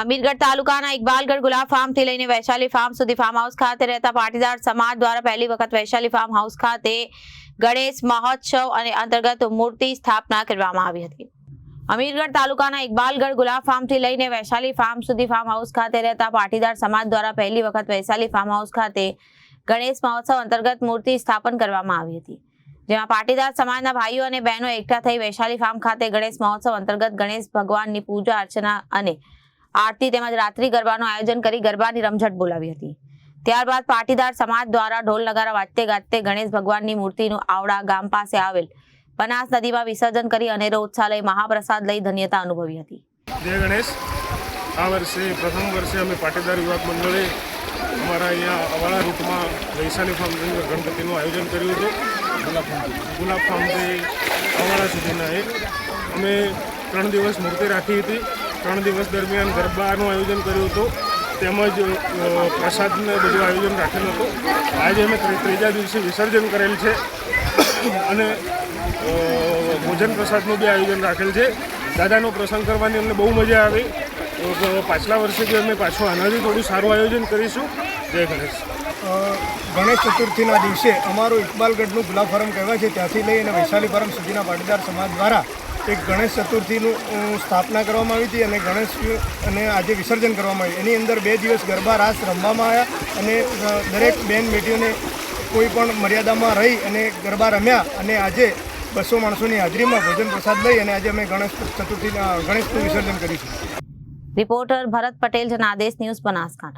અમીરગઢ તાલુકાના ઇકબાલગઢ ગુલાબ ફાર્મથી લઈને વૈશાલી ફાર્મ સુધી ફાર્મ હાઉસ ખાતે રહેતા પાટીદાર સમાજ દ્વારા પહેલી વખત વૈશાલી ફાર્મ હાઉસ ખાતે ગણેશ મહોત્સવ અને અંતર્ગત મૂર્તિ સ્થાપના કરવામાં આવી હતી। અમીરગઢ તાલુકાના ઇકબાલગઢ ગુલાબ ફાર્મથી લઈને વૈશાલી ફાર્મ સુધી ફાર્મ હાઉસ ખાતે રહેતા પાટીદાર સમાજ દ્વારા પહેલી વખત વૈશાલી ફાર્મ હાઉસ ખાતે ગણેશ મહોત્સવ અંતર્ગત મૂર્તિ સ્થાપન કરવામાં આવી હતી, જેમાં પાટીદાર સમાજના ભાઈઓ અને બહેનો એકઠા થઈ વૈશાલી ફાર્મ ખાતે ગણેશ મહોત્સવ અંતર્ગત ગણેશ ભગવાનની પૂજા અર્ચના અને આરતી તેમજ રાત્રિ ગરબાનું આયોજન કરી ગરબાની રમઝટ બોલાવી હતી। ત્યારબાદ પાટીદાર સમાજ દ્વારા ઢોલ નગારા વાજતે ગાજતે ગણેશ ભગવાનની મૂર્તિનું આવડા ગામ પાસે આવેલ બનાસ નદીમાં વિસર્જન કરી અનેરો ઉત્સાહ લઈ મહાપ્રસાદ લઈ ધન્યતા અનુભવી હતી। જય ગણેશ। આ વર્ષે પ્રથમ વર્ષે અમે પાટીદાર યુવક મંડળે અમારા અહીંયા અવાળા રૂટમાં વૈશાલી ફાર્મ ગણપતિનું આયોજન કર્યું હતું। ગુલાબ ફાર્મથી અવાળા સુધીના અમે 3 દિવસ મૂર્તિ રાખી હતી। 3 દિવસ દરમિયાન ગરબાનું આયોજન કર્યું હતું, તેમજ પ્રસાદનું બધું આયોજન રાખેલું હતું। આજે અમે ત્રીજા દિવસે વિસર્જન કરેલ છે અને ભોજન પ્રસાદનું બી આયોજન રાખેલ છે। દાદાનો પ્રસંગ કરવાની અમને બહુ મજા આવી। પાછલા વર્ષે બી અમે પાછું આનાથી થોડું સારું આયોજન કરીશું। જય ગણેશ। ગણેશ ચતુર્થીના દિવસે અમારું ઇકબાલગઢનું ગુલાબ ફાર્મ કહેવાય છે, ત્યાંથી લઈ અને વૈશાલી ફાર્મ સુધીના પાટીદાર સમાજ દ્વારા એક ગણેશ ચતુર્થીનું સ્થાપના કરવામાં આવી હતી અને ગણેશ અને આજે વિસર્જન કરવામાં આવ્યું। એની અંદર 2 દિવસ ગરબા રાસ રમવામાં આવ્યા અને દરેક બેન બેટીઓને કોઈ પણ મર્યાદામાં રહી અને ગરબા રમ્યા અને આજે 200 માણસોની હાજરીમાં ભોજન પ્રસાદ લઈ અને આજે અમે ગણેશનું વિસર્જન કરીશું। રિપોર્ટર ભરત પટેલ, જનાદેશ ન્યૂઝ, બનાસકાંઠા।